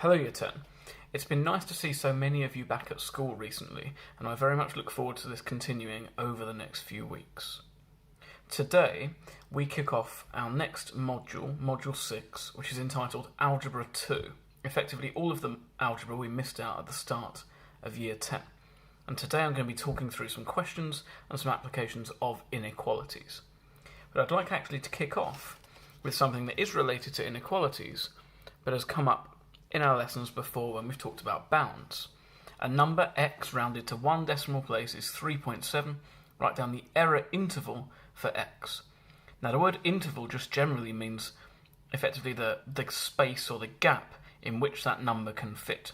Hello Year 10. It's been nice to see so many of you back at school recently, and I very much look forward to this continuing over the next few weeks. Today, we kick off our next module, Module 6, which is entitled Algebra 2, effectively all of the algebra we missed out at the start of Year 10. And today I'm going to be talking through some questions and some applications of inequalities. But I'd like actually to kick off with something that is related to inequalities, but has come up in our lessons before when we've talked about bounds. A number x rounded to one decimal place is 3.7. Write down the error interval for x. Now the word interval just generally means effectively the space or the gap in which that number can fit.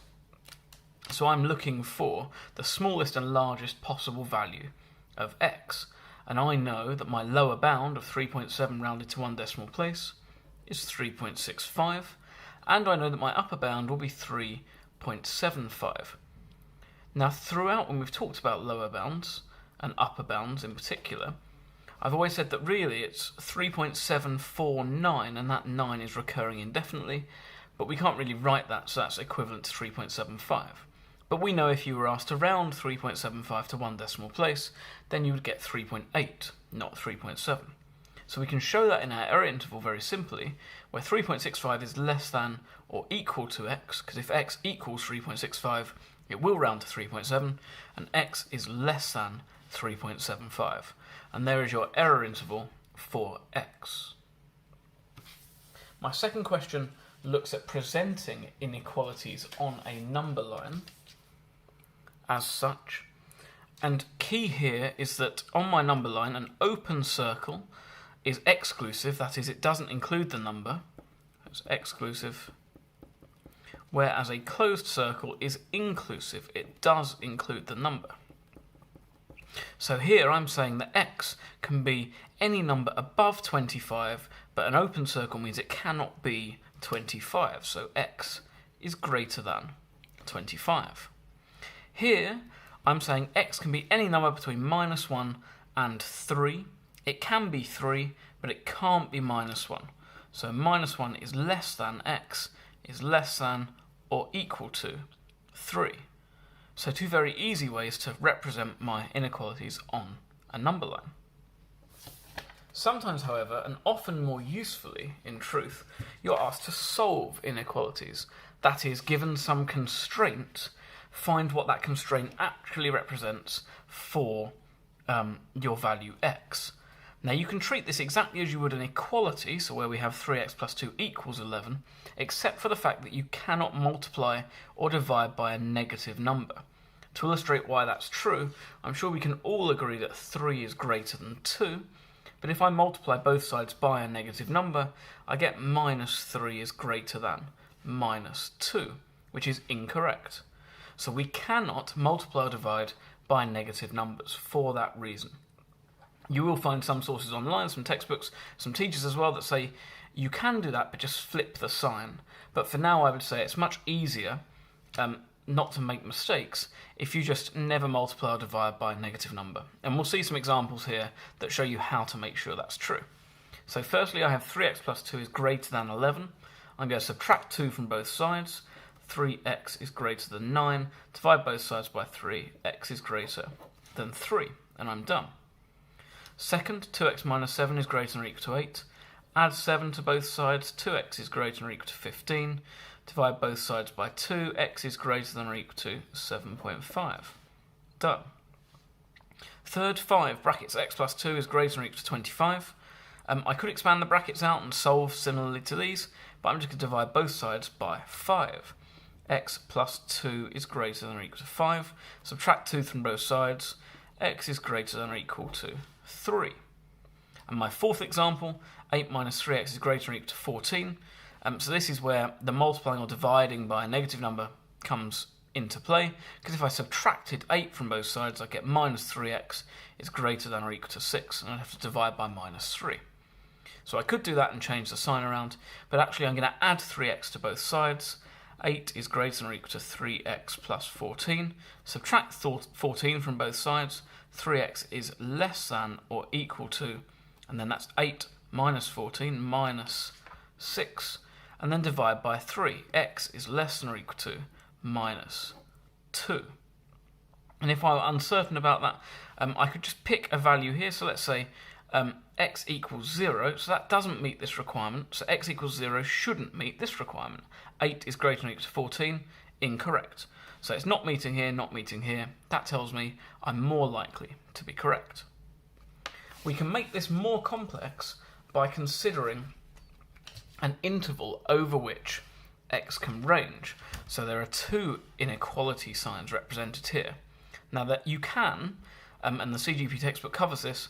So I'm looking for the smallest and largest possible value of x, and I know that my lower bound of 3.7 rounded to one decimal place is 3.65, and I know that my upper bound will be 3.75. Now throughout when we've talked about lower bounds, and upper bounds in particular, I've always said that really it's 3.749, and that 9 is recurring indefinitely, but we can't really write that, so that's equivalent to 3.75. But we know if you were asked to round 3.75 to one decimal place, then you would get 3.8, not 3.7. So we can show that in our error interval very simply, where 3.65 is less than or equal to x, because if x equals 3.65, it will round to 3.7, and x is less than 3.75. And there is your error interval for x. My second question looks at presenting inequalities on a number line as such. And key here is that on my number line, an open circle is exclusive, that is, it doesn't include the number, it's exclusive, whereas a closed circle is inclusive, it does include the number. So here I'm saying that x can be any number above 25, but an open circle means it cannot be 25, so x is greater than 25. Here I'm saying x can be any number between minus 1 and 3. It can be 3, but it can't be minus 1. So minus 1 is less than x is less than or equal to 3. So two very easy ways to represent my inequalities on a number line. Sometimes, however, and often more usefully, in truth, you're asked to solve inequalities. That is, given some constraint, find what that constraint actually represents for your value x. Now you can treat this exactly as you would an equality, so where we have 3x plus 2 equals 11, except for the fact that you cannot multiply or divide by a negative number. To illustrate why that's true, I'm sure we can all agree that 3 is greater than 2, but if I multiply both sides by a negative number, I get minus 3 is greater than minus 2, which is incorrect. So we cannot multiply or divide by negative numbers for that reason. You will find some sources online, some textbooks, some teachers as well that say you can do that but just flip the sign. But for now I would say it's much easier not to make mistakes if you just never multiply or divide by a negative number. And we'll see some examples here that show you how to make sure that's true. So firstly I have 3x plus 2 is greater than 11. I'm going to subtract 2 from both sides. 3x is greater than 9. Divide both sides by 3. X is greater than 3. And I'm done. Second, 2x minus 7 is greater than or equal to 8. Add 7 to both sides. 2x is greater than or equal to 15. Divide both sides by 2. X is greater than or equal to 7.5. Done. Third, 5 brackets x plus 2 is greater than or equal to 25. I could expand the brackets out and solve similarly to these, but I'm just going to divide both sides by 5. X plus 2 is greater than or equal to 5. Subtract 2 from both sides. X is greater than or equal to 3. And my fourth example, 8 minus 3x is greater than or equal to 14. So this is where the multiplying or dividing by a negative number comes into play, because if I subtracted 8 from both sides, I get minus 3x is greater than or equal to 6, and I'd have to divide by minus 3. So I could do that and change the sign around, but actually I'm going to add 3x to both sides. 8 is greater than or equal to 3x plus 14. Subtract 14 from both sides. 3x is less than or equal to, and then that's 8 minus 14 minus 6. and then divide by 3. X is less than or equal to minus 2. And if I were uncertain about that, I could just pick a value here. So let's say x equals 0, so that doesn't meet this requirement. So x equals 0 shouldn't meet this requirement. 8 is greater than or equal to 14, incorrect. So it's not meeting here, not meeting here. That tells me I'm more likely to be correct. We can make this more complex by considering an interval over which x can range. So there are two inequality signs represented here. Now that you can, and the CGP textbook covers this,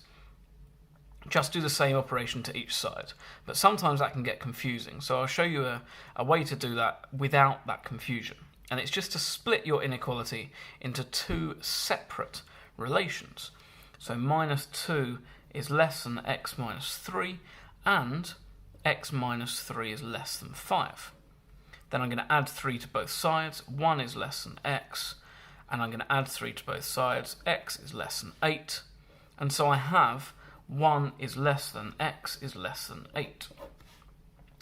just do the same operation to each side. But sometimes that can get confusing. So I'll show you a way to do that without that confusion. And it's just to split your inequality into two separate relations. So minus 2 is less than x minus 3, and x minus 3 is less than 5. Then I'm going to add 3 to both sides. 1 is less than x, and I'm going to add 3 to both sides. X is less than 8. And so I have 1 is less than x is less than 8.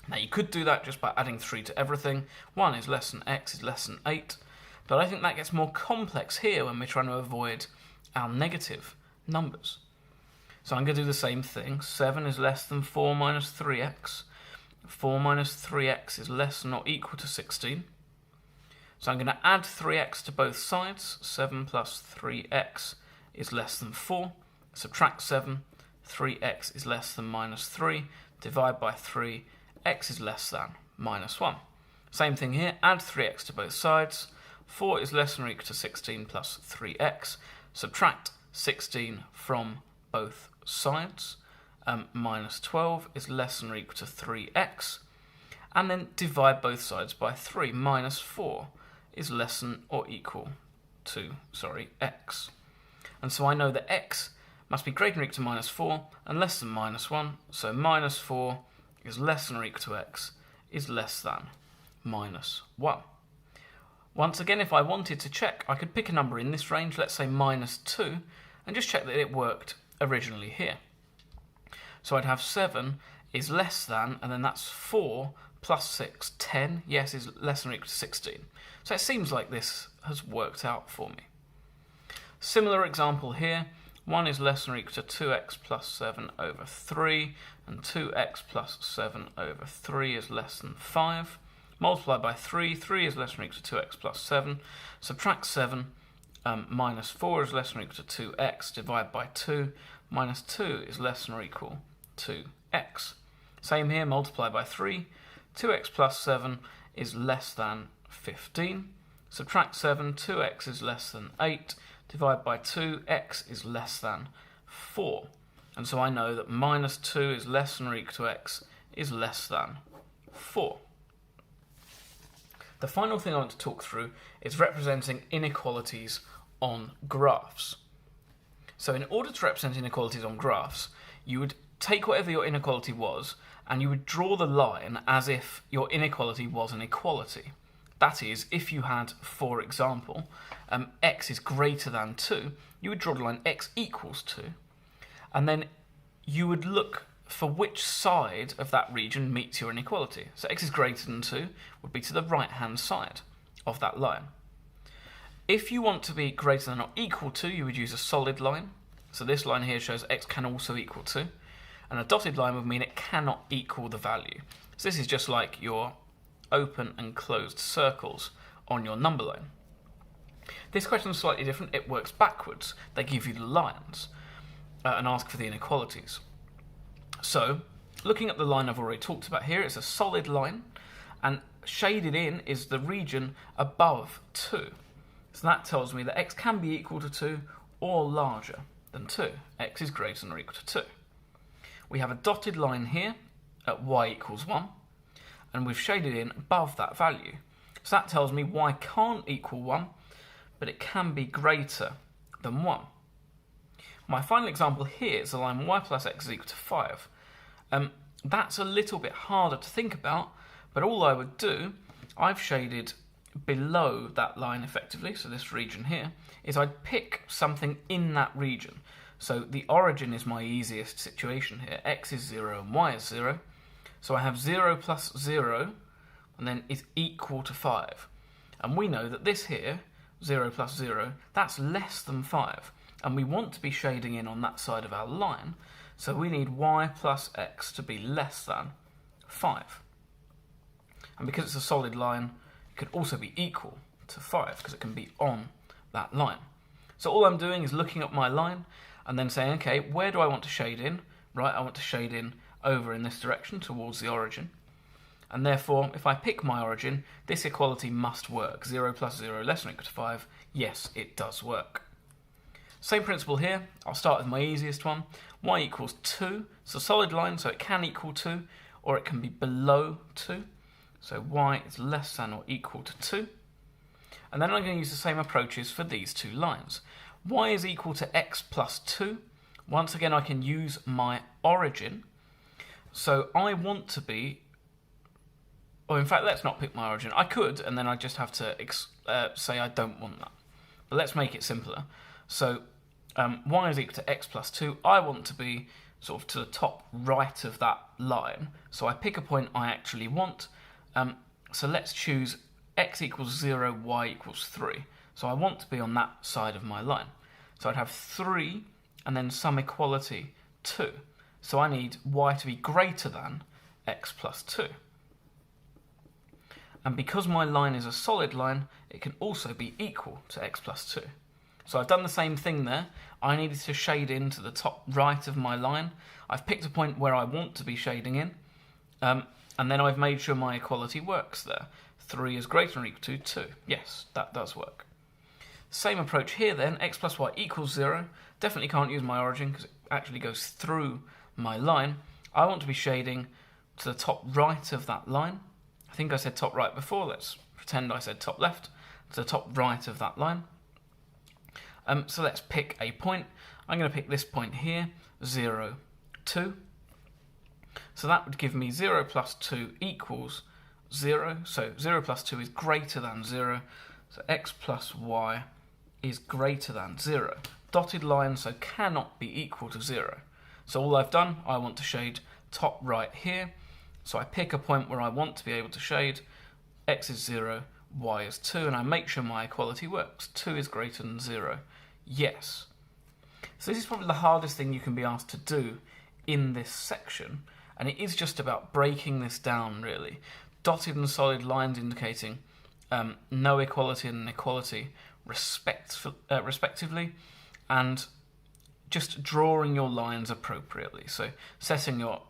Now you could do that just by adding 3 to everything. 1 is less than x is less than 8. But I think that gets more complex here when we're trying to avoid our negative numbers. So I'm going to do the same thing. 7 is less than 4 minus 3x. 4 minus 3x is less than or equal to 16. So I'm going to add 3x to both sides. 7 plus 3x is less than 4. Subtract 7. 3x is less than minus 3. Divide by 3. X is less than minus 1. Same thing here. Add 3x to both sides. 4 is less than or equal to 16 plus 3x. Subtract 16 from both sides. Minus 12 is less than or equal to 3x. And then divide both sides by 3. Minus 4 is less than or equal to, x. And so I know that x must be greater than or equal to minus 4 and less than minus 1. So minus 4 is less than or equal to x is less than minus 1. Once again, if I wanted to check, I could pick a number in this range, let's say minus 2, and just check that it worked originally here. So I'd have 7 is less than, and then that's 4 plus 6, 10, yes, is less than or equal to 16. So it seems like this has worked out for me. Similar example here, 1 is less than or equal to 2x plus 7 over 3, and 2x plus 7 over 3 is less than 5. Multiply by 3, 3 is less than or equal to 2x plus 7. Subtract 7, minus 4 is less than or equal to 2x. Divide by 2, minus 2 is less than or equal to x. Same here, multiply by 3. 2x plus 7 is less than 15. Subtract 7, 2x is less than 8. Divide by 2, x is less than 4. And so I know that minus 2 is less than or equal to x is less than 4. The final thing I want to talk through is representing inequalities on graphs. So in order to represent inequalities on graphs, you would take whatever your inequality was and you would draw the line as if your inequality was an equality. That is, if you had, for example, x is greater than 2, you would draw the line x equals 2, and then you would look for which side of that region meets your inequality. So x is greater than 2 would be to the right-hand side of that line. If you want to be greater than or equal to, you would use a solid line. So this line here shows x can also equal 2, and a dotted line would mean it cannot equal the value. So this is just like your open and closed circles on your number line. This question is slightly different. It works backwards. They give you the lines and ask for the inequalities. So, looking at the line I've already talked about here, it's a solid line, and shaded in is the region above 2. So that tells me that x can be equal to 2 or larger than 2. X is greater than or equal to 2. We have a dotted line here at y equals 1, and we've shaded in above that value. So that tells me y can't equal 1, but it can be greater than 1. My final example here is the line y plus x is equal to 5. That's a little bit harder to think about, but all I would do, I've shaded below that line effectively, so this region here, is I'd pick something in that region. So the origin is my easiest situation here. X is 0 and y is 0. So I have 0 plus 0 and then is equal to 5. And we know that this here, 0 plus 0, that's less than 5. And we want to be shading in on that side of our line, so we need y plus x to be less than 5. And because it's a solid line, it could also be equal to 5, because it can be on that line. So all I'm doing is looking at my line, and then saying, okay, where do I want to shade in? Right, I want to shade in over in this direction towards the origin. And therefore, if I pick my origin, this equality must work. 0 plus 0 less than or equal to 5. Yes, it does work. Same principle here. I'll start with my easiest one. Y equals 2. It's a solid line, so it can equal 2, or it can be below 2. So y is less than or equal to 2. And then I'm going to use the same approaches for these two lines. Y is equal to x plus 2. Once again, I can use my origin. So I want to be... Or in fact, let's not pick my origin. I could, and then I just have to say I don't want that. But let's make it simpler. So y is equal to x plus 2. I want to be sort of to the top right of that line. So I pick a point I actually want. So let's choose x equals 0, y equals 3. So I want to be on that side of my line. So I'd have 3 and then some equality 2. So I need y to be greater than x plus 2. And because my line is a solid line, it can also be equal to x plus 2. So I've done the same thing there. I needed to shade in to the top right of my line. I've picked a point where I want to be shading in. And then I've made sure my equality works there. 3 is greater than or equal to 2. Yes, that does work. Same approach here then. X plus y equals 0. Definitely can't use my origin because it actually goes through my line. I want to be shading to the top right of that line. I think I said top right before. Let's pretend I said top left. To the top right of that line. So let's pick a point. I'm going to pick this point here, 0, 2. So that would give me 0 plus 2 equals 0. So 0 plus 2 is greater than 0. So x plus y is greater than 0. Dotted line, so cannot be equal to 0. So all I've done, I want to shade top right here. So I pick a point where I want to be able to shade. X is 0, y is 2, and I make sure my equality works. 2 is greater than 0. Yes. So this is probably the hardest thing you can be asked to do in this section, and it is just about breaking this down, really. Dotted and solid lines indicating no equality and inequality respectively, and just drawing your lines appropriately. So setting your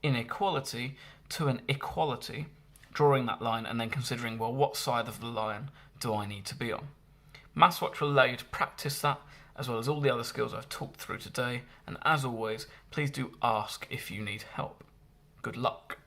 inequality to an equality, drawing that line, and then considering, well, what side of the line do I need to be on? MathsWatch will allow you to practice that, as well as all the other skills I've talked through today, and as always, please do ask if you need help. Good luck.